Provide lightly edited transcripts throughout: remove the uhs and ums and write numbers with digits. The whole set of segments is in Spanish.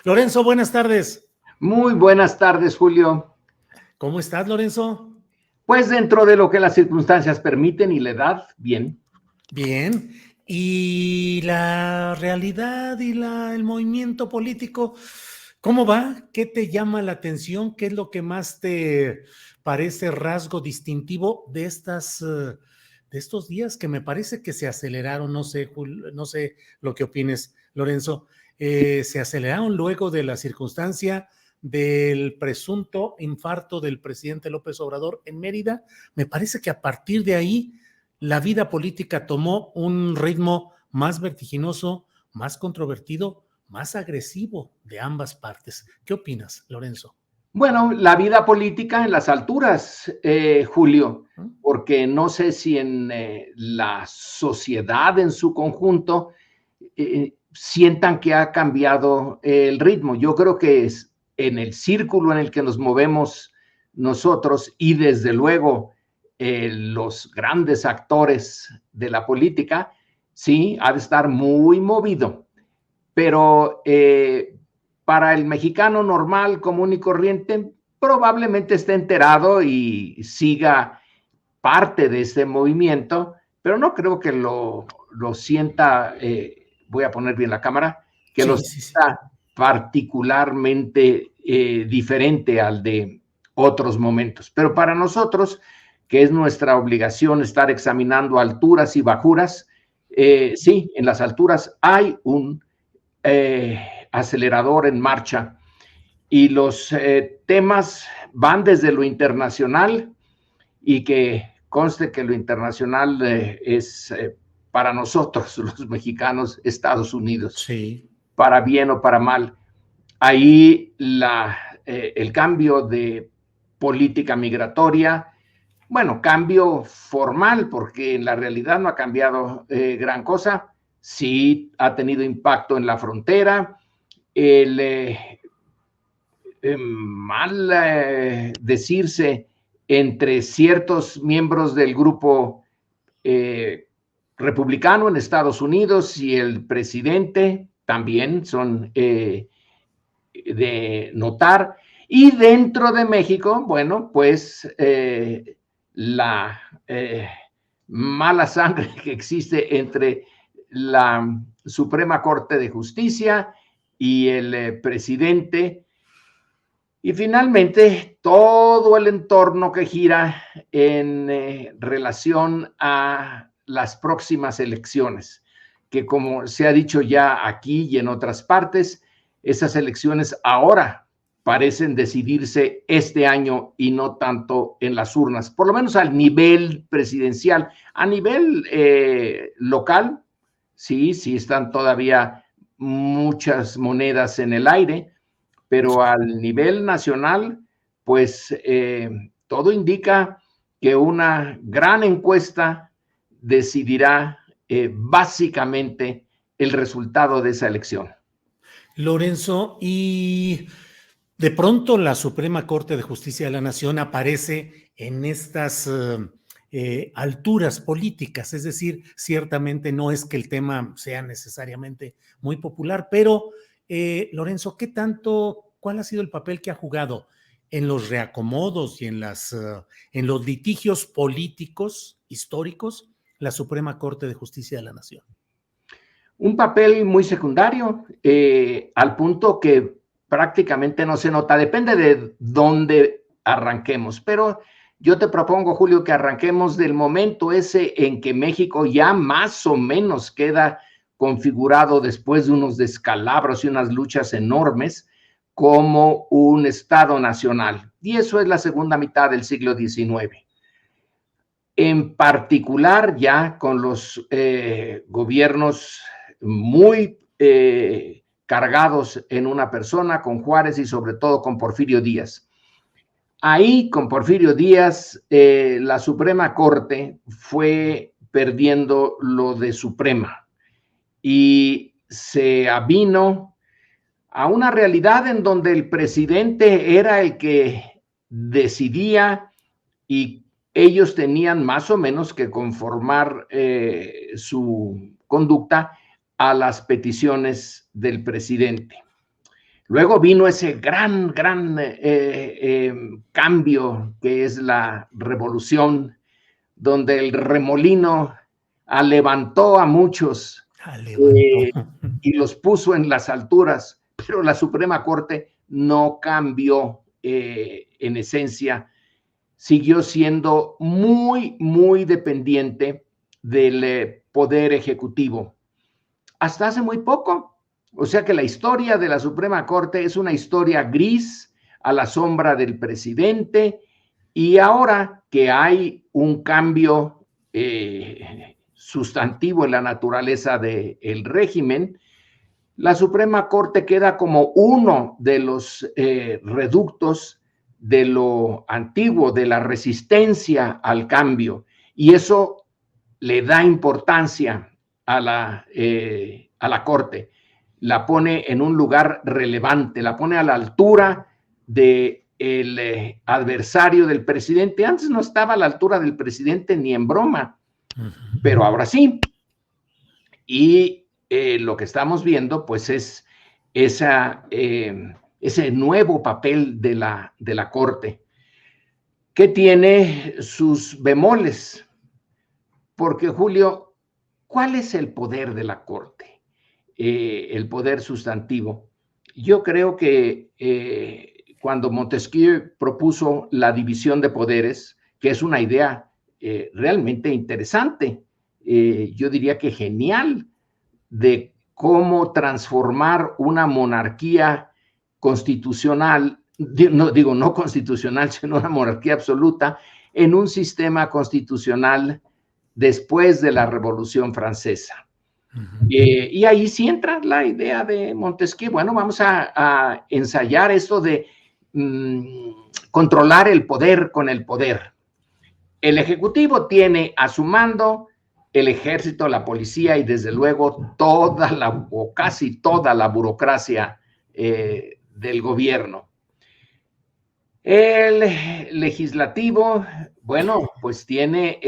Lorenzo, buenas tardes. Muy buenas tardes, Julio. ¿Cómo estás, Lorenzo? Pues dentro de lo que las circunstancias permiten y la edad, bien. Bien. ¿Y la realidad y el movimiento político, cómo va? ¿Qué te llama la atención? ¿Qué es lo que más te parece rasgo distintivo de de estos días que me parece que se aceleraron? No sé, no sé lo que opines, Lorenzo. Se aceleraron luego de la circunstancia del presunto infarto del presidente López Obrador en Mérida. Me parece que a partir de ahí la vida política tomó un ritmo más vertiginoso, más controvertido, más agresivo de ambas partes. ¿Qué opinas, Lorenzo? Bueno, la vida política en las alturas, Julio, porque no sé si en la sociedad en su conjunto sientan que ha cambiado el ritmo. Yo creo que es en el círculo en el que nos movemos nosotros y desde luego los grandes actores de la política, sí, ha de estar muy movido, pero para el mexicano normal, común y corriente, probablemente esté enterado y siga parte de este movimiento, pero no creo que lo sienta, voy a poner bien la cámara, que lo Sí, sí, sí. sienta particularmente diferente al de otros momentos. Pero para nosotros, que es nuestra obligación estar examinando alturas y bajuras, sí, en las alturas hay un acelerador en marcha y los temas van desde lo internacional y que conste que lo internacional es para nosotros, los mexicanos, Estados Unidos, Sí. para bien o para mal. Ahí el cambio de política migratoria, bueno, cambio formal, porque en la realidad no ha cambiado gran cosa, sí ha tenido impacto en la frontera, el mal decirse entre ciertos miembros del grupo republicano en Estados Unidos y el presidente también son de notar. Y dentro de México, bueno, pues la mala sangre que existe entre la Suprema Corte de Justicia y el presidente, y finalmente todo el entorno que gira en relación a las próximas elecciones, que como se ha dicho ya aquí y en otras partes, esas elecciones ahora parecen decidirse este año y no tanto en las urnas, por lo menos al nivel presidencial. A nivel local, sí, sí están todavía muchas monedas en el aire, pero al nivel nacional, pues todo indica que una gran encuesta decidirá básicamente el resultado de esa elección. Lorenzo, y de pronto la Suprema Corte de Justicia de la Nación aparece en estas alturas políticas, es decir, ciertamente no es que el tema sea necesariamente muy popular, pero Lorenzo, cuál ha sido el papel que ha jugado en los reacomodos y en los litigios políticos históricos la Suprema Corte de Justicia de la Nación? Un papel muy secundario, al punto que prácticamente no se nota, depende de dónde arranquemos, pero yo te propongo, Julio, que arranquemos del momento ese en que México ya más o menos queda configurado después de unos descalabros y unas luchas enormes como un Estado nacional. Y eso es la segunda mitad del siglo XIX. En particular ya con los gobiernos muy cargados en una persona, con Juárez y sobre todo con Porfirio Díaz. Ahí, con Porfirio Díaz, la Suprema Corte fue perdiendo lo de Suprema y se avino a una realidad en donde el presidente era el que decidía y ellos tenían más o menos que conformar su conducta a las peticiones del presidente. Luego vino ese gran cambio que es la revolución, donde el remolino levantó a muchos Levantó. y los puso en las alturas, pero la Suprema Corte no cambió en esencia, siguió siendo muy dependiente del Poder Ejecutivo. Hasta hace muy poco. O sea que la historia de la Suprema Corte es una historia gris a la sombra del presidente, y ahora que hay un cambio sustantivo en la naturaleza del régimen, la Suprema Corte queda como uno de los reductos de lo antiguo, de la resistencia al cambio, y eso le da importancia a la Corte, la pone en un lugar relevante, la pone a la altura del adversario del presidente. Antes no estaba a la altura del presidente ni en broma, pero ahora sí. Y lo que estamos viendo, pues, es ese nuevo papel de la Corte, que tiene sus bemoles. Porque, Julio, ¿cuál es el poder de la Corte? El poder sustantivo. Yo creo que cuando Montesquieu propuso la división de poderes, que es una idea realmente interesante, yo diría que genial, de cómo transformar una monarquía constitucional, no constitucional, sino una monarquía absoluta, en un sistema constitucional después de la Revolución Francesa. Y ahí sí entra la idea de Montesquieu. Bueno, vamos a ensayar esto de controlar el poder con el poder. El Ejecutivo tiene a su mando el ejército, la policía y desde luego toda o casi toda la burocracia del gobierno. El legislativo, bueno, pues tiene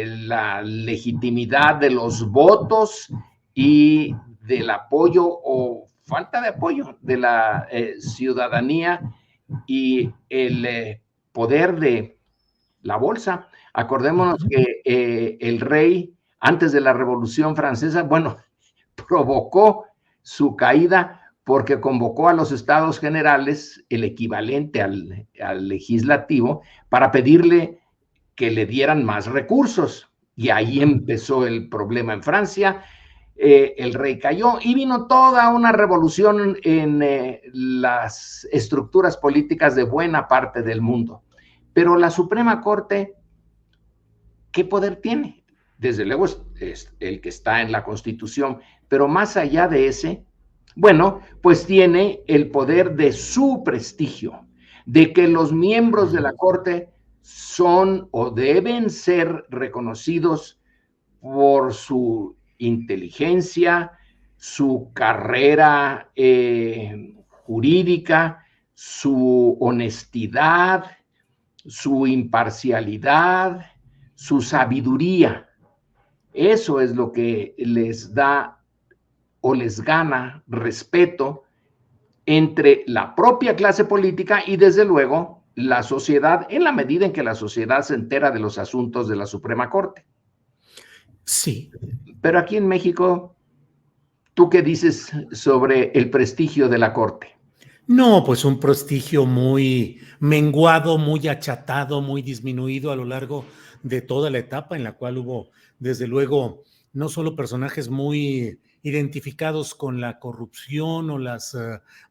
la legitimidad de los votos y del apoyo o falta de apoyo de la ciudadanía, y el poder de la bolsa. Acordémonos que el rey, antes de la Revolución Francesa, bueno, provocó su caída porque convocó a los Estados Generales, el equivalente al legislativo, para pedirle que le dieran más recursos. Y ahí empezó el problema en Francia. El rey cayó y vino toda una revolución en las estructuras políticas de buena parte del mundo. Pero la Suprema Corte, ¿qué poder tiene? Desde luego es el que está en la Constitución, pero más allá de ese, bueno, pues tiene el poder de su prestigio, de que los miembros de la Corte son o deben ser reconocidos por su inteligencia, su carrera jurídica, su honestidad, su imparcialidad, su sabiduría. Eso es lo que les da o les gana respeto entre la propia clase política y desde luego la sociedad, en la medida en que la sociedad se entera de los asuntos de la Suprema Corte. Sí. Pero aquí en México, ¿tú qué dices sobre el prestigio de la Corte? No, pues un prestigio muy menguado, muy achatado, muy disminuido a lo largo de toda la etapa, en la cual hubo, desde luego, no solo personajes muy identificados con la corrupción o las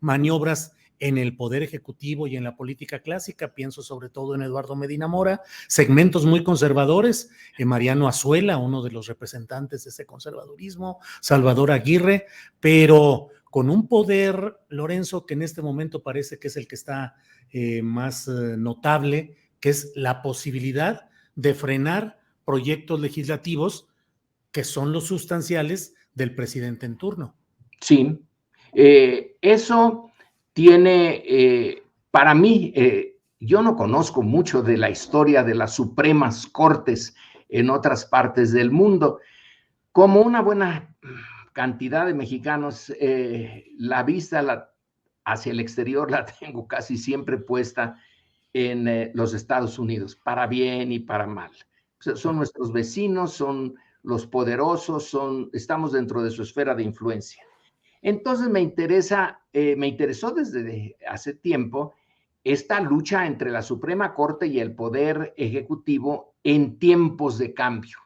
maniobras en el poder ejecutivo y en la política clásica, pienso sobre todo en Eduardo Medina Mora, segmentos muy conservadores, Mariano Azuela, uno de los representantes de ese conservadurismo, Salvador Aguirre, pero con un poder, Lorenzo, que en este momento parece que es el que está más notable, que es la posibilidad de frenar proyectos legislativos que son los sustanciales del presidente en turno. Sí, eso tiene, para mí, yo no conozco mucho de la historia de las Supremas Cortes en otras partes del mundo. Como una buena cantidad de mexicanos, la vista hacia el exterior la tengo casi siempre puesta en los Estados Unidos, para bien y para mal. O sea, son nuestros vecinos, son los poderosos, estamos dentro de su esfera de influencia. Entonces me interesó desde hace tiempo esta lucha entre la Suprema Corte y el Poder Ejecutivo en tiempos de cambio,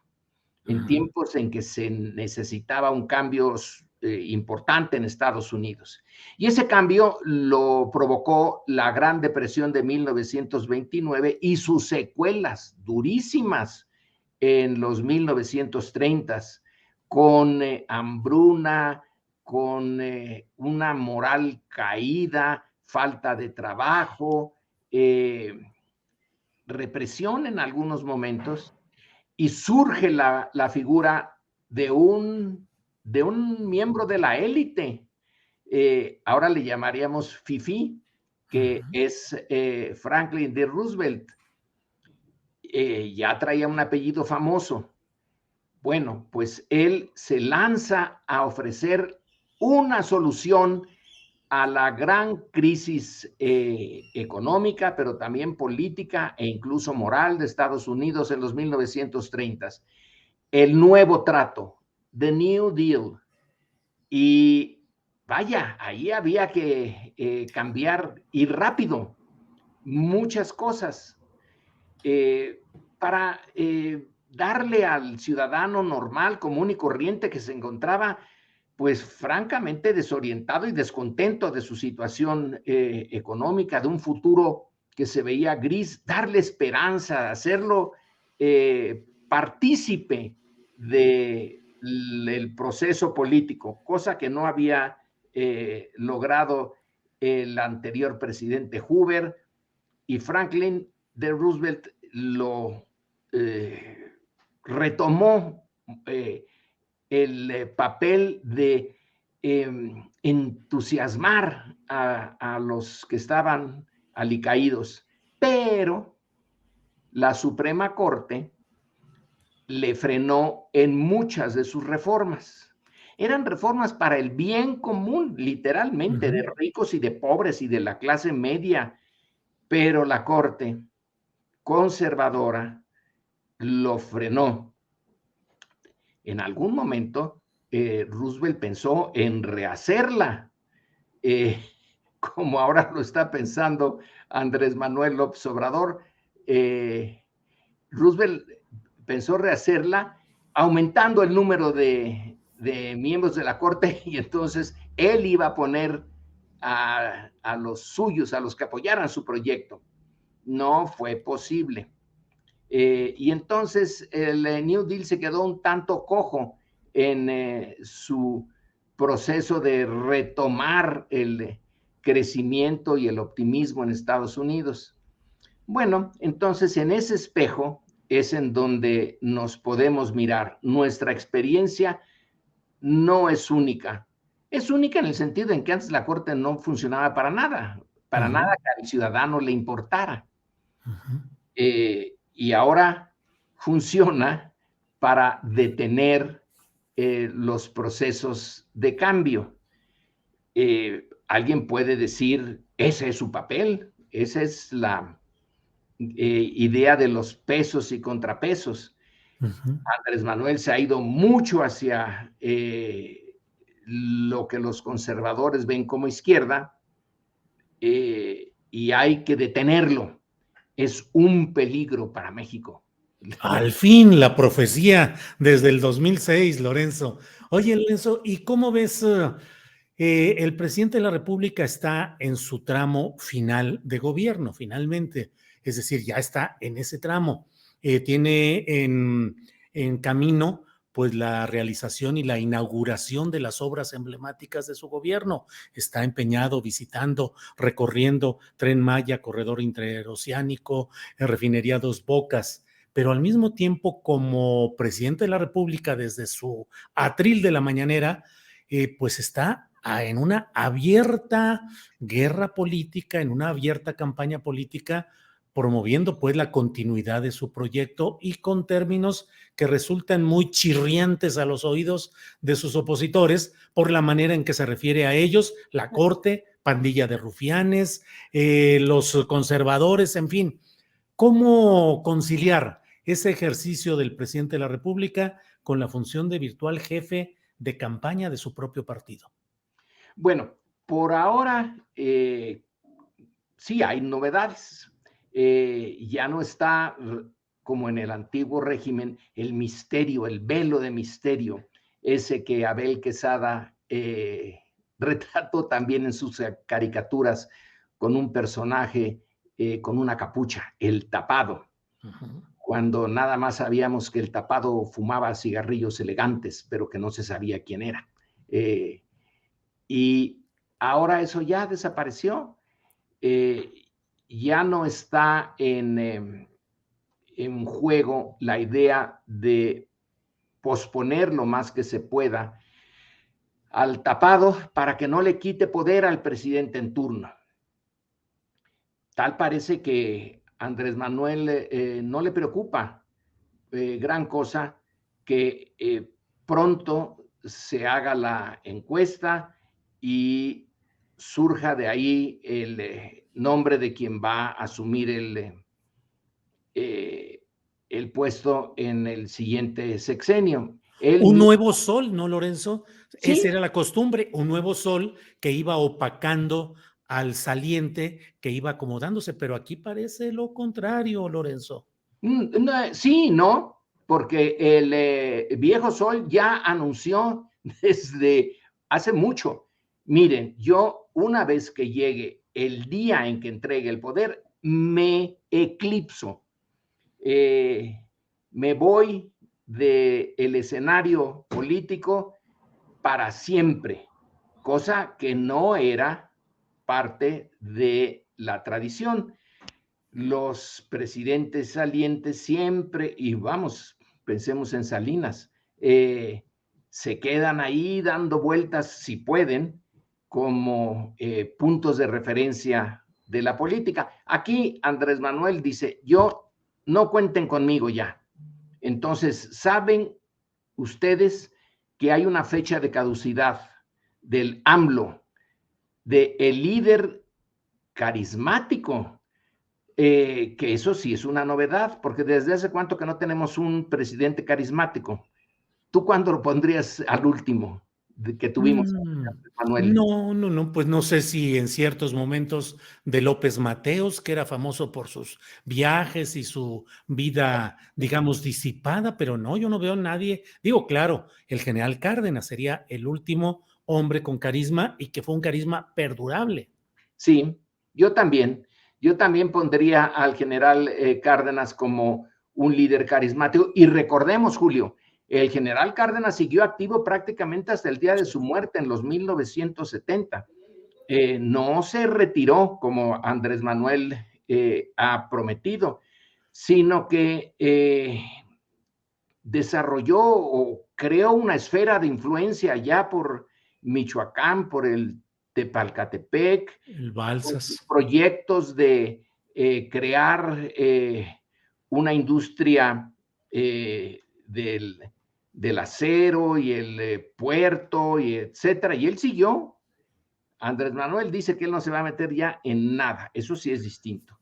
en tiempos en que se necesitaba un cambio importante en Estados Unidos. Y ese cambio lo provocó la Gran Depresión de 1929 y sus secuelas durísimas en los 1930s, con hambruna, con una moral caída, falta de trabajo, represión en algunos momentos, y surge la figura de un miembro de la élite, ahora le llamaríamos FIFI, que es Franklin D. Roosevelt. Ya traía un apellido famoso. Bueno, pues él se lanza a ofrecer una solución a la gran crisis económica, pero también política e incluso moral de Estados Unidos en los 1930s. El nuevo trato, The New Deal. Y vaya, ahí había que cambiar y rápido muchas cosas para darle al ciudadano normal, común y corriente que se encontraba, pues francamente desorientado y descontento de su situación económica, de un futuro que se veía gris, darle esperanza, hacerlo partícipe del proceso político, cosa que no había logrado el anterior presidente Hoover, y Franklin D. Roosevelt lo retomó el papel de entusiasmar a los que estaban alicaídos, pero la Suprema Corte le frenó en muchas de sus reformas. Eran reformas para el bien común, literalmente, de ricos y de pobres y de la clase media, pero la Corte conservadora lo frenó. En algún momento, Roosevelt pensó en rehacerla, como ahora lo está pensando Andrés Manuel López Obrador. Roosevelt pensó rehacerla aumentando el número de miembros de la Corte, y entonces él iba a poner a los suyos, a los que apoyaran su proyecto. No fue posible. Y entonces el New Deal se quedó un tanto cojo en su proceso de retomar el crecimiento y el optimismo en Estados Unidos. Bueno, entonces en ese espejo es en donde nos podemos mirar. Nuestra experiencia no es única. Es única en el sentido en que antes la Corte no funcionaba para nada que al ciudadano le importara. Y ahora funciona para detener los procesos de cambio. Alguien puede decir, ese es su papel, esa es la idea de los pesos y contrapesos. Andrés Manuel se ha ido mucho hacia lo que los conservadores ven como izquierda, y hay que detenerlo. Es un peligro para México. Al fin, la profecía desde el 2006, Lorenzo. Oye, Lorenzo, ¿y cómo ves? El presidente de la República está en su tramo final de gobierno, finalmente. Es decir, ya está en ese tramo. Tiene en camino pues la realización y la inauguración de las obras emblemáticas de su gobierno. Está empeñado visitando, recorriendo Tren Maya, corredor interoceánico, refinería Dos Bocas, pero al mismo tiempo como presidente de la República desde su atril de la mañanera, pues está en una abierta guerra política, en una abierta campaña política, promoviendo pues la continuidad de su proyecto y con términos que resultan muy chirriantes a los oídos de sus opositores por la manera en que se refiere a ellos, la Corte, pandilla de rufianes, los conservadores, en fin. ¿Cómo conciliar ese ejercicio del presidente de la República con la función de virtual jefe de campaña de su propio partido? Bueno, por ahora sí hay novedades. Ya no está como en el antiguo régimen el misterio, el velo de misterio, ese que Abel Quesada retrató también en sus caricaturas con un personaje con una capucha, el tapado, cuando nada más sabíamos que el tapado fumaba cigarrillos elegantes, pero que no se sabía quién era. Y ahora eso ya desapareció. Ya no está en juego la idea de posponer lo más que se pueda al tapado para que no le quite poder al presidente en turno. Tal parece que Andrés Manuel no le preocupa gran cosa que pronto se haga la encuesta y surja de ahí el nombre de quien va a asumir el puesto en el siguiente sexenio. Un nuevo sol, ¿no, Lorenzo? Esa Sí, era la costumbre, un nuevo sol que iba opacando al saliente, que iba acomodándose, pero aquí parece lo contrario, Lorenzo. sí, no, porque el viejo sol ya anunció desde hace mucho. Miren, yo una vez que llegue el día en que entregue el poder, me eclipso. Me voy del escenario político para siempre, cosa que no era parte de la tradición. Los presidentes salientes siempre, y vamos, pensemos en Salinas, se quedan ahí dando vueltas, si pueden, como puntos de referencia de la política. Aquí Andrés Manuel dice, yo no cuenten conmigo ya. Entonces, ¿saben ustedes que hay una fecha de caducidad del AMLO, de el líder carismático? Que eso sí es una novedad, porque desde hace cuánto que no tenemos un presidente carismático. ¿Tú cuándo lo pondrías al último que tuvimos, Manuel? No, pues no sé si en ciertos momentos de López Mateos, que era famoso por sus viajes y su vida, digamos, disipada, pero no, yo no veo a nadie. Digo, claro, el general Cárdenas sería el último hombre con carisma y que fue un carisma perdurable. Sí, yo también. Yo también pondría al general Cárdenas como un líder carismático. Y recordemos, Julio, el general Cárdenas siguió activo prácticamente hasta el día de su muerte en los 1970. No se retiró como Andrés Manuel ha prometido, sino que desarrolló o creó una esfera de influencia allá por Michoacán, por el Tepalcatepec, El con Balsas. sus proyectos de crear una industria del acero y el puerto, y etcétera. Y él siguió. Andrés Manuel dice que él no se va a meter ya en nada. Eso sí es distinto.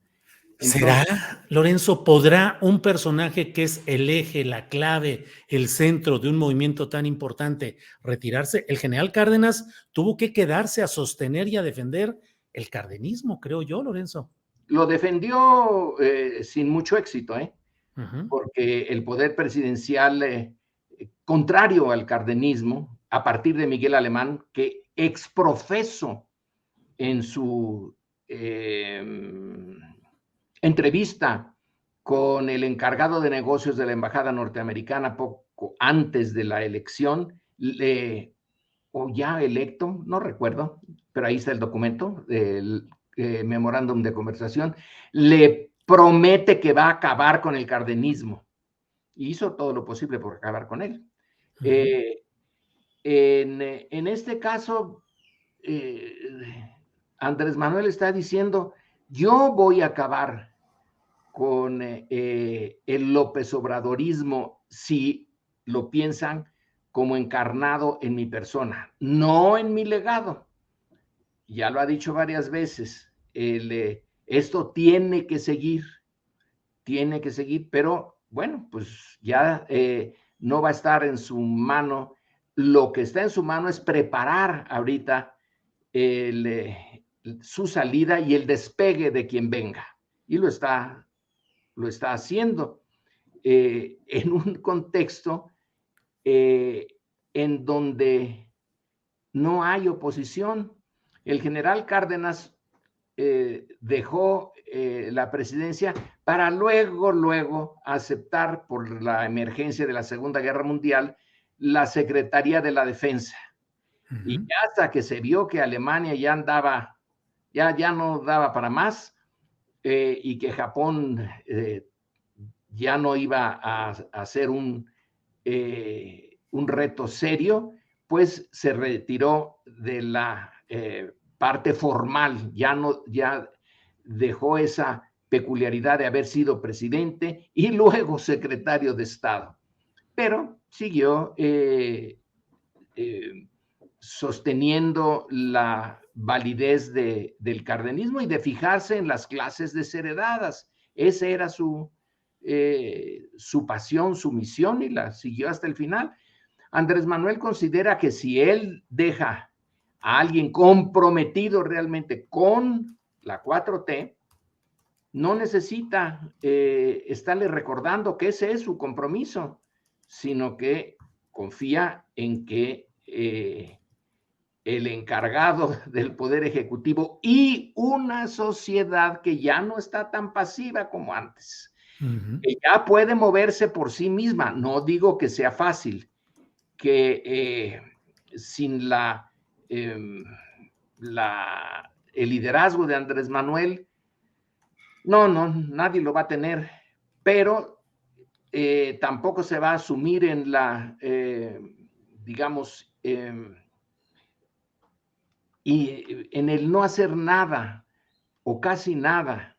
¿Será, Entonces, Lorenzo, podrá un personaje que es el eje, la clave, el centro de un movimiento tan importante retirarse? El general Cárdenas tuvo que quedarse a sostener y a defender el cardenismo, creo yo, Lorenzo. lo defendió sin mucho éxito, Ujú. porque el poder presidencial, contrario al cardenismo, a partir de Miguel Alemán, que exprofeso en su entrevista con el encargado de negocios de la embajada norteamericana poco antes de la elección, o ya electo, no recuerdo, pero ahí está el documento, el memorándum de conversación, le promete que va a acabar con el cardenismo. Y hizo todo lo posible por acabar con él. Uh-huh. En este caso, eh, Andrés Manuel está diciendo, yo voy a acabar con el López Obradorismo si lo piensan como encarnado en mi persona, no en mi legado. ya lo ha dicho varias veces, esto tiene que seguir, pero bueno, pues ya no va a estar en su mano. Lo que está en su mano es preparar ahorita su salida y el despegue de quien venga. Y lo está haciendo en un contexto en donde no hay oposición. El general Cárdenas dejó la presidencia para luego aceptar, por la emergencia de la Segunda Guerra Mundial, la Secretaría de la Defensa. Y ya hasta que se vio que Alemania ya andaba, ya no daba para más, y que Japón ya no iba a hacer un reto serio, pues se retiró de la parte formal, ya dejó esa peculiaridad de haber sido presidente y luego secretario de Estado, pero siguió sosteniendo la validez del cardenismo y de fijarse en las clases desheredadas. Esa era su pasión, su misión, y la siguió hasta el final. Andrés Manuel considera que si él deja a alguien comprometido realmente con la 4T, no necesita estarle recordando que ese es su compromiso, sino que confía en que el encargado del Poder Ejecutivo y una sociedad que ya no está tan pasiva como antes, que ya puede moverse por sí misma. No digo que sea fácil, que sin el liderazgo de Andrés Manuel, no, nadie lo va a tener, pero tampoco se va a asumir en la, digamos, y en el no hacer nada o casi nada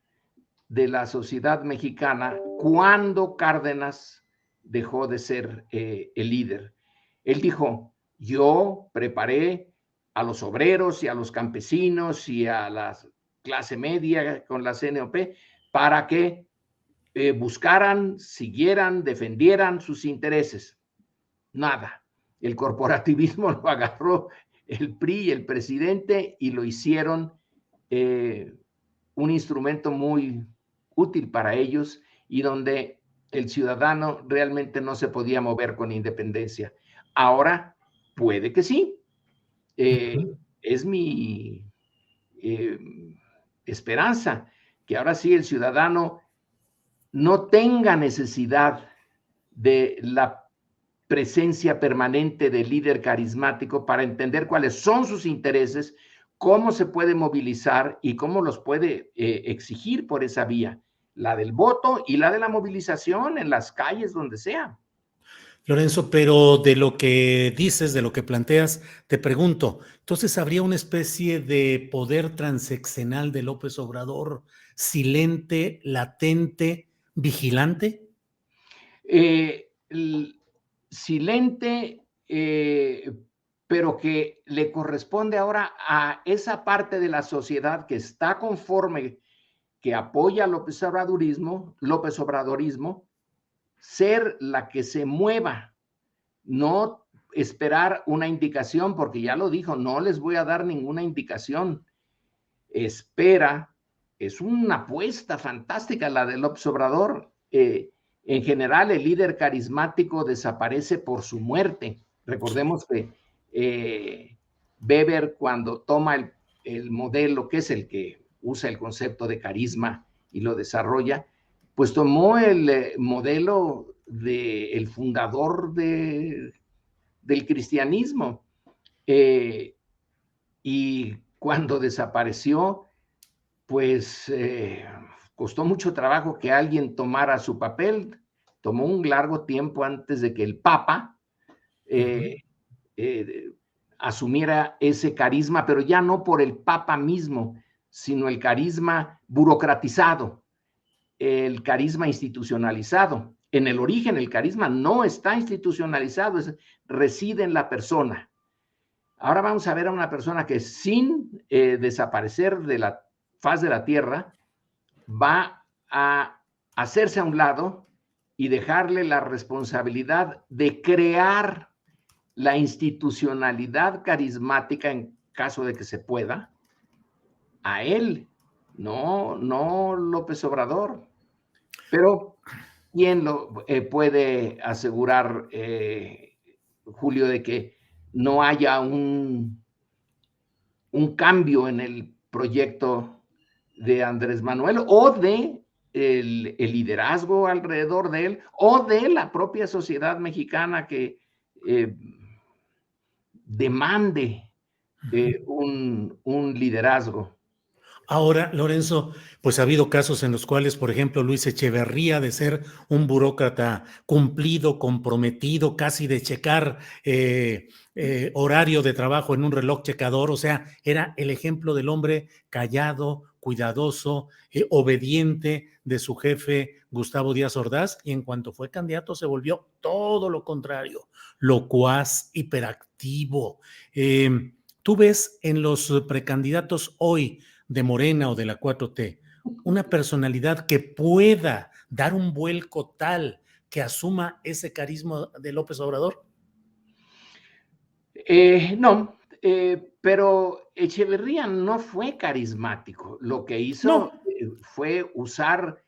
de la sociedad mexicana cuando Cárdenas dejó de ser el líder. Él dijo: yo preparé a los obreros y a los campesinos y a la clase media con la CNOP para que buscaran, siguieran, defendieran sus intereses. Nada. El corporativismo lo agarró el PRI y el presidente y lo hicieron un instrumento muy útil para ellos, y donde el ciudadano realmente no se podía mover con independencia. Ahora puede que sí. Es mi esperanza que ahora sí el ciudadano no tenga necesidad de la presencia permanente del líder carismático para entender cuáles son sus intereses, cómo se puede movilizar y cómo los puede exigir por esa vía, la del voto y la de la movilización en las calles, donde sea. Lorenzo, pero de lo que dices, de lo que planteas, te pregunto, entonces habría una especie de poder transeccional de López Obrador, silente, latente, vigilante. Silente, pero que le corresponde ahora a esa parte de la sociedad que está conforme, que apoya López Obradorismo, ser la que se mueva, no esperar una indicación, porque ya lo dijo: no les voy a dar ninguna indicación. Espera, es una apuesta fantástica la de López Obrador. En general, el líder carismático desaparece por su muerte. Recordemos que Weber, cuando toma el modelo, que es el que usa el concepto de carisma y lo desarrolla, pues tomó el modelo del fundador del cristianismo. Y cuando desapareció, pues costó mucho trabajo que alguien tomara su papel. Tomó un largo tiempo antes de que el Papa asumiera ese carisma, pero ya no por el Papa mismo, sino el carisma burocratizado, el carisma institucionalizado. En el origen, el carisma no está institucionalizado, reside en la persona. Ahora vamos a ver a una persona que sin desaparecer de la faz de la tierra va a hacerse a un lado y dejarle la responsabilidad de crear la institucionalidad carismática en caso de que se pueda a él, no López Obrador. Pero ¿quién lo puede asegurar, Julio, de que no haya un cambio en el proyecto de Andrés Manuel o de el liderazgo alrededor de él o de la propia sociedad mexicana que demande un liderazgo? Ahora, Lorenzo, pues ha habido casos en los cuales, por ejemplo, Luis Echeverría, de ser un burócrata cumplido, comprometido, casi de checar horario de trabajo en un reloj checador, o sea, era el ejemplo del hombre callado, cuidadoso, obediente de su jefe Gustavo Díaz Ordaz, y en cuanto fue candidato se volvió todo lo contrario, locuaz, hiperactivo. Tú ves en los precandidatos hoy de Morena o de la 4T, una personalidad que pueda dar un vuelco tal que asuma ese carisma de López Obrador? No, pero Echeverría no fue carismático. Lo que hizo No. fue usar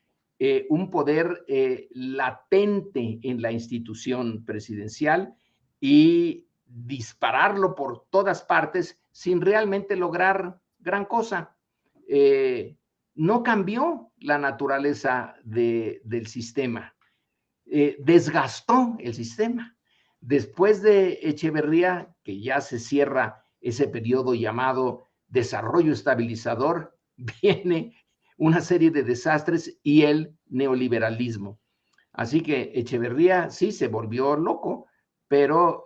un poder latente en la institución presidencial y dispararlo por todas partes sin realmente lograr gran cosa. No cambió la naturaleza del sistema, desgastó el sistema. Después de Echeverría, que ya se cierra ese periodo llamado desarrollo estabilizador, viene una serie de desastres y el neoliberalismo. Así que Echeverría sí se volvió loco, pero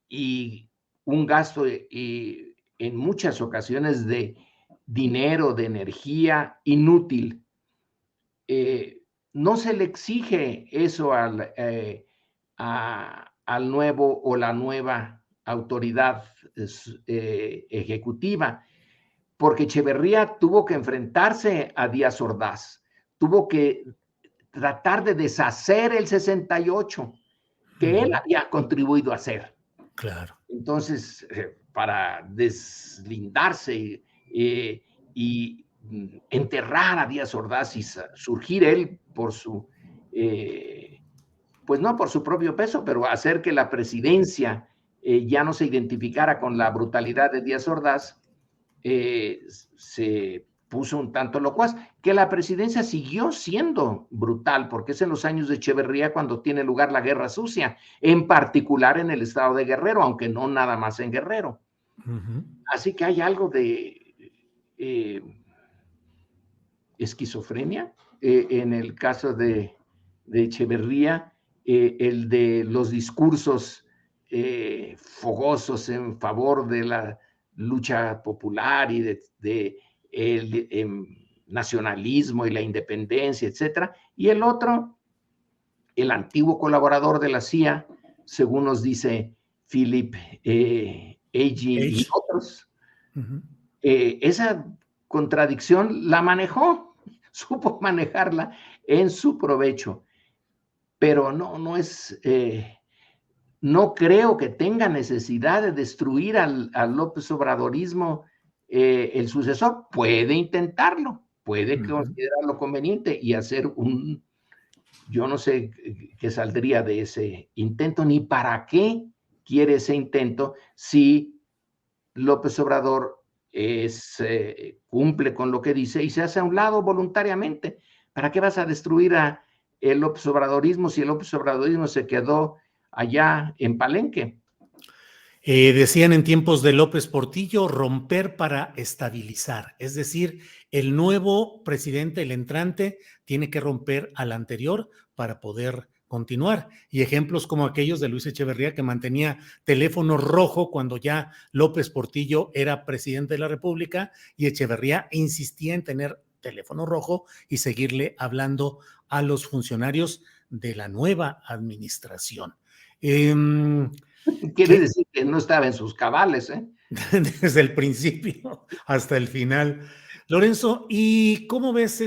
y un gasto y en muchas ocasiones de dinero, de energía inútil. No se le exige eso al nuevo o la nueva autoridad ejecutiva, porque Echeverría tuvo que enfrentarse a Díaz Ordaz, tuvo que tratar de deshacer el 68, que él había contribuido a hacer. Claro. Entonces, para deslindarse y enterrar a Díaz Ordaz y surgir él por su, pues no por su propio peso, pero hacer que la presidencia ya no se identificara con la brutalidad de Díaz Ordaz, se puso un tanto locuaz, que la presidencia siguió siendo brutal, porque es en los años de Echeverría cuando tiene lugar la guerra sucia, en particular en el estado de Guerrero, aunque no nada más en Guerrero. Así que hay algo de esquizofrenia en el caso de Echeverría, el de los discursos fogosos en favor de la lucha popular y de el nacionalismo y la independencia, etcétera, y el otro, el antiguo colaborador de la CIA, según nos dice Philip Agee y otros, esa contradicción la manejó, supo manejarla en su provecho, pero no es, no creo que tenga necesidad de destruir al López Obradorismo el sucesor. Puede intentarlo, puede considerarlo conveniente y hacer yo no sé qué saldría de ese intento, ni para qué quiere ese intento si López Obrador cumple con lo que dice y se hace a un lado voluntariamente. ¿Para qué vas a destruir a el López Obradorismo si el López Obradorismo se quedó allá en Palenque? Decían en tiempos de López Portillo, romper para estabilizar, es decir, el nuevo presidente, el entrante, tiene que romper al anterior para poder continuar. Y ejemplos como aquellos de Luis Echeverría, que mantenía teléfono rojo cuando ya López Portillo era presidente de la República, y Echeverría insistía en tener teléfono rojo y seguirle hablando a los funcionarios de la nueva administración. Quiere decir que no estaba en sus cabales, ¿eh? Desde el principio hasta el final. Lorenzo, ¿y cómo ves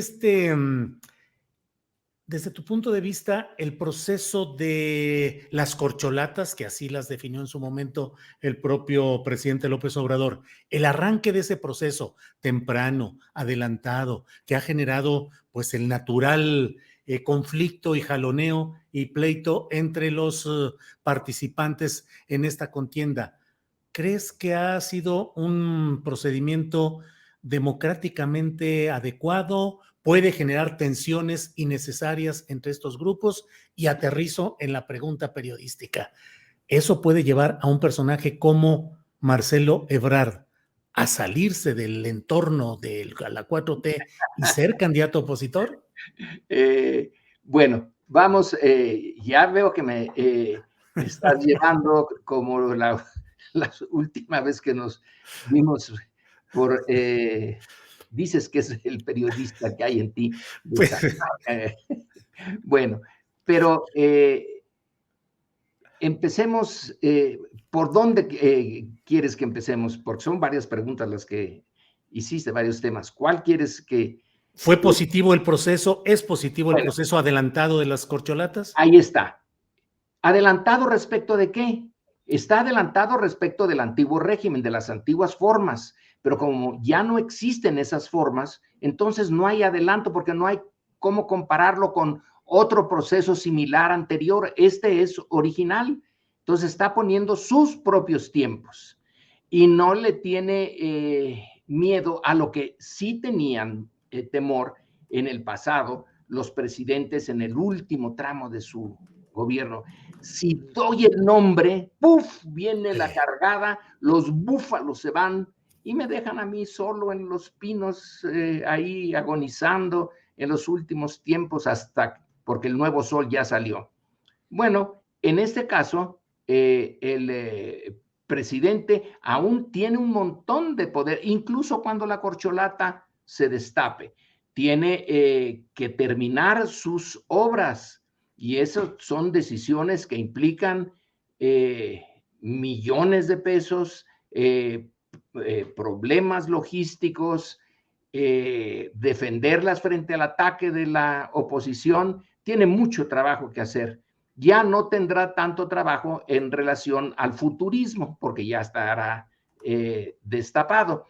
desde tu punto de vista, el proceso de las corcholatas, que así las definió en su momento el propio presidente López Obrador, el arranque de ese proceso temprano, adelantado, que ha generado pues el natural conflicto y jaloneo y pleito entre los participantes en esta contienda? ¿Crees que ha sido un procedimiento democráticamente adecuado? ¿Puede generar tensiones innecesarias entre estos grupos? Y aterrizo en la pregunta periodística. ¿Eso puede llevar a un personaje como Marcelo Ebrard a salirse del entorno de la 4T y ser candidato opositor? Bueno, vamos, ya veo que me estás llevando como la última vez que nos vimos por, dices que es el periodista que hay en ti. Pues, Eh, bueno, pero empecemos, ¿por dónde quieres que empecemos? Porque son varias preguntas las que hiciste, varios temas. ¿Cuál quieres que... ¿fue positivo el proceso? ¿Es positivo el Bueno, proceso adelantado de las corcholatas? ahí está. ¿Adelantado respecto de qué? Está adelantado respecto del antiguo régimen, de las antiguas formas, pero como ya no existen esas formas, entonces no hay adelanto porque no hay cómo compararlo con otro proceso similar anterior. Este es original, entonces está poniendo sus propios tiempos y no le tiene miedo a lo que sí tenían temor en el pasado los presidentes en el último tramo de su gobierno. Si doy el nombre, ¡puf! Viene la cargada, los búfalos se van y me dejan a mí solo en los pinos, ahí agonizando en los últimos tiempos hasta porque el nuevo sol ya salió. Bueno, en este caso, el presidente aún tiene un montón de poder, incluso cuando la corcholata se destape. Tiene que terminar sus obras y esas son decisiones que implican millones de pesos, problemas logísticos, defenderlas frente al ataque de la oposición. Tiene mucho trabajo que hacer. Ya no tendrá tanto trabajo en relación al futurismo, porque ya estará destapado.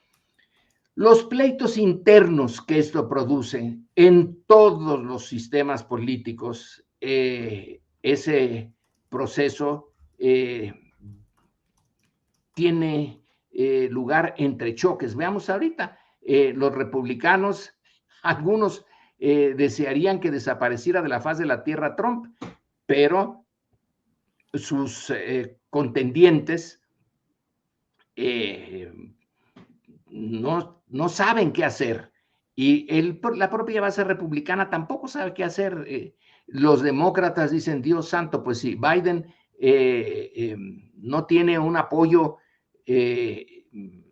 Los pleitos internos que esto produce en todos los sistemas políticos, ese proceso tiene lugar entre choques. Veamos ahorita, los republicanos, algunos desearían que desapareciera de la faz de la tierra Trump, pero sus contendientes no saben qué hacer. Y la propia base republicana tampoco sabe qué hacer. Los demócratas dicen, Dios santo, pues si Biden no tiene un apoyo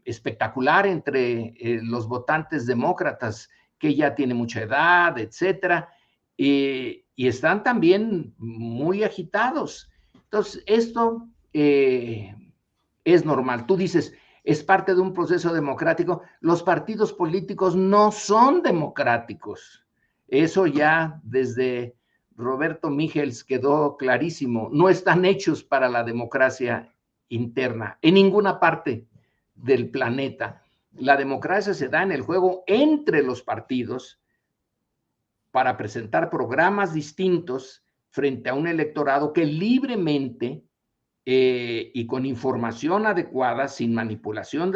espectacular entre los votantes demócratas, que ya tiene mucha edad, etcétera, y están también muy agitados. Entonces, esto es normal. Tú dices, es parte de un proceso democrático. Los partidos políticos no son democráticos. Eso ya desde Roberto Michels quedó clarísimo. No están hechos para la democracia interna en ninguna parte del planeta. La democracia se da en el juego entre los partidos para presentar programas distintos frente a un electorado que libremente y con información adecuada, sin manipulación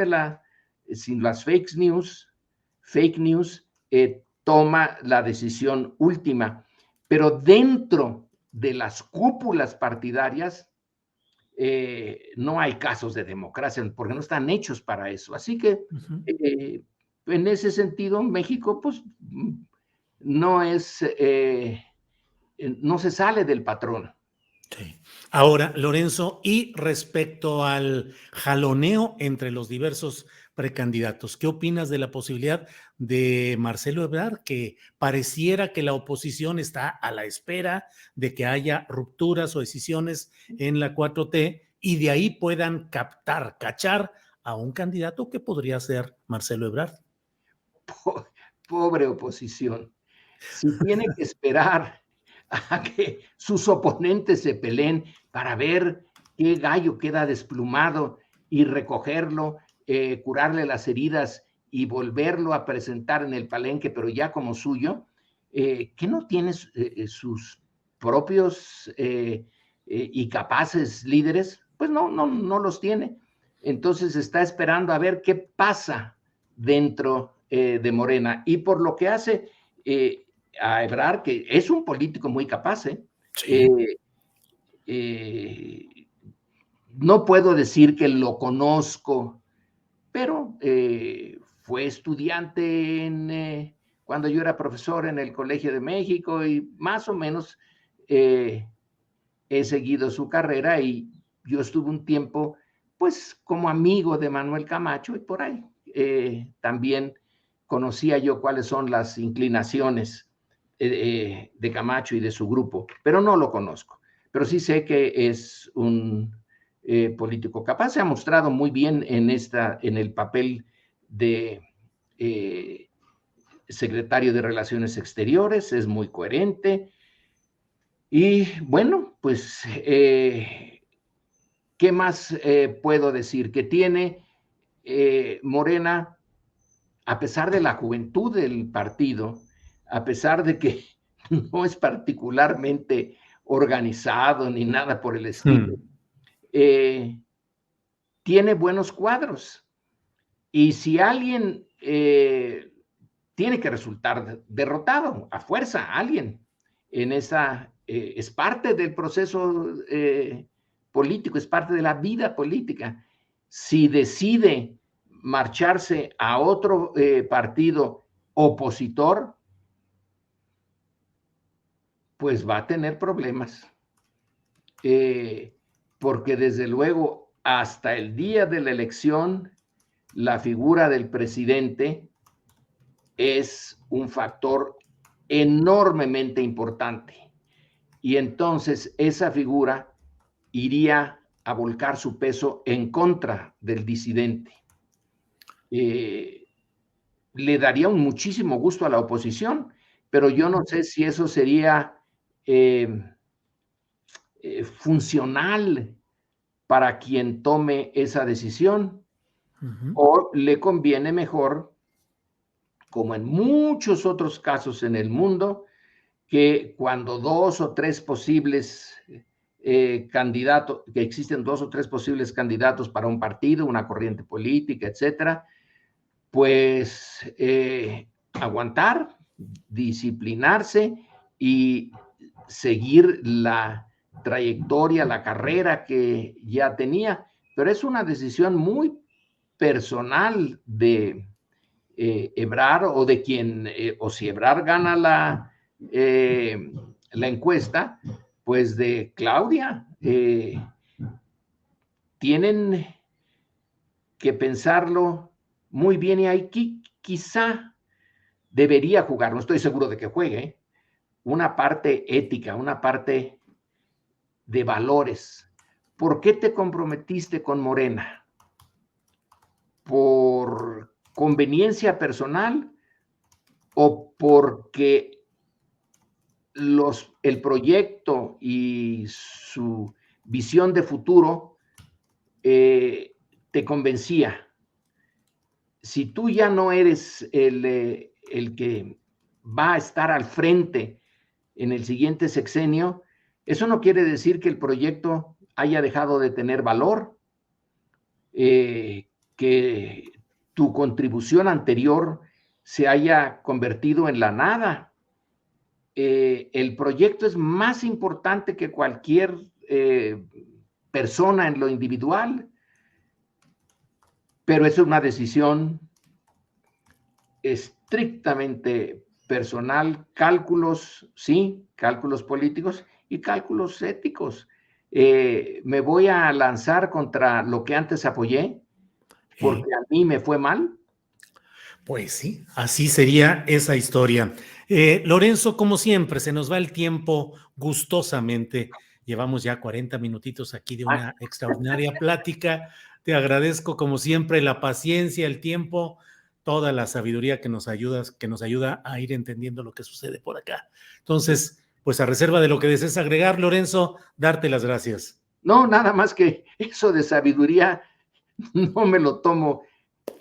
sin las fake news, toma la decisión última. Pero dentro de las cúpulas partidarias no hay casos de democracia porque no están hechos para eso. Así que en ese sentido, México, pues, no se sale del patrón. Sí. Ahora, Lorenzo, y respecto al jaloneo entre los diversos precandidatos, ¿qué opinas de la posibilidad de Marcelo Ebrard, que pareciera que la oposición está a la espera de que haya rupturas o decisiones en la 4T y de ahí puedan cachar a un candidato que podría ser Marcelo Ebrard. Pobre oposición. Si tiene que esperar a que sus oponentes se peleen para ver qué gallo queda desplumado y recogerlo, curarle las heridas y volverlo a presentar en el palenque, pero ya como suyo, ¿que no tiene sus propios y capaces líderes? Pues no los tiene. Entonces está esperando a ver qué pasa dentro de Morena. Y por lo que hace a Ebrard, que es un político muy capaz, Sí. No puedo decir que lo conozco, pero fue estudiante cuando yo era profesor en el Colegio de México y más o menos he seguido su carrera y yo estuve un tiempo pues como amigo de Manuel Camacho y por ahí también conocía yo cuáles son las inclinaciones de Camacho y de su grupo, pero no lo conozco. Pero sí sé que es un político capaz, se ha mostrado muy bien en el papel de secretario de Relaciones Exteriores, es muy coherente. Y bueno, pues, ¿qué más puedo decir? Que tiene Morena, a pesar de la juventud del partido, a pesar de que no es particularmente organizado ni nada por el estilo, tiene buenos cuadros. Y si alguien tiene que resultar derrotado a fuerza, alguien en esa, es parte del proceso político, es parte de la vida política. Si decide marcharse a otro partido opositor, pues va a tener problemas. Porque desde luego, hasta el día de la elección, la figura del presidente es un factor enormemente importante. Y entonces esa figura iría a volcar su peso en contra del disidente. Le daría un muchísimo gusto a la oposición, pero yo no sé si eso sería funcional para quien tome esa decisión, o le conviene mejor, como en muchos otros casos en el mundo, que cuando dos o tres posibles candidatos, que existen dos o tres posibles candidatos para un partido, una corriente política, etcétera, pues aguantar, disciplinarse y seguir la trayectoria, la carrera que ya tenía. Pero es una decisión muy personal de Ebrard o de quien, o si Ebrard gana la encuesta, pues de Claudia. Tienen que pensarlo muy bien y aquí quizá debería jugar, no estoy seguro de que juegue, una parte ética, una parte de valores. ¿Por qué te comprometiste con Morena? ¿Por conveniencia personal o porque el proyecto y su visión de futuro te convencía? Si tú ya no eres el que va a estar al frente en el siguiente sexenio, eso no quiere decir que el proyecto haya dejado de tener valor, que tu contribución anterior se haya convertido en la nada. El proyecto es más importante que cualquier persona en lo individual, pero es una decisión estrictamente personal, cálculos, sí, cálculos políticos y cálculos éticos. Me voy a lanzar contra lo que antes apoyé, porque a mí me fue mal. Pues sí, así sería esa historia. Lorenzo, como siempre, se nos va el tiempo gustosamente. Llevamos ya 40 minutitos aquí de Ah, una extraordinaria plática. Te agradezco como siempre la paciencia, el tiempo, toda la sabiduría que nos ayuda a ir entendiendo lo que sucede por acá. Entonces, pues a reserva de lo que desees agregar, Lorenzo, darte las gracias. no, nada más que eso de sabiduría no me lo tomo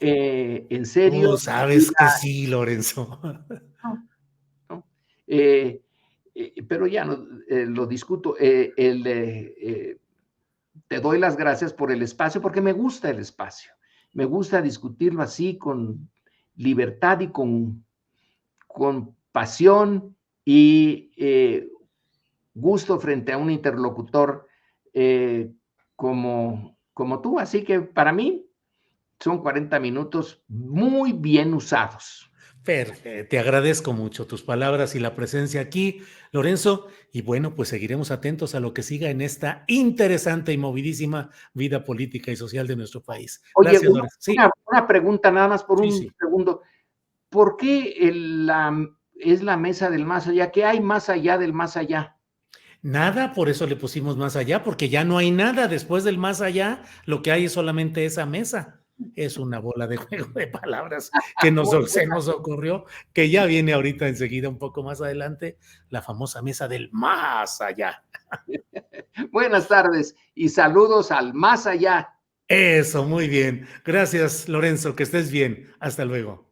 en serio. Tú sabes que sí, Lorenzo. No, no. Pero ya no lo discuto. Te doy las gracias por el espacio, porque me gusta el espacio. Me gusta discutirlo así, con libertad y con pasión y gusto frente a un interlocutor como tú. Así que para mí son 40 minutos muy bien usados. Perfecto, te agradezco mucho tus palabras y la presencia aquí, Lorenzo, y bueno, pues seguiremos atentos a lo que siga en esta interesante y movidísima vida política y social de nuestro país. Oye, Gracias, Lorenzo. Sí, una pregunta nada más por sí, un sí. segundo. ¿Por qué es la mesa del más allá? ¿Qué hay más allá del más allá? Nada, por eso le pusimos más allá, porque ya no hay nada después del más allá, lo que hay es solamente esa mesa. Es una bola de juego de palabras que se nos ocurrió, que ya viene ahorita enseguida, un poco más adelante, la famosa mesa del más allá. Buenas tardes y saludos al más allá. Eso, muy bien. Gracias, Lorenzo, que estés bien. Hasta luego.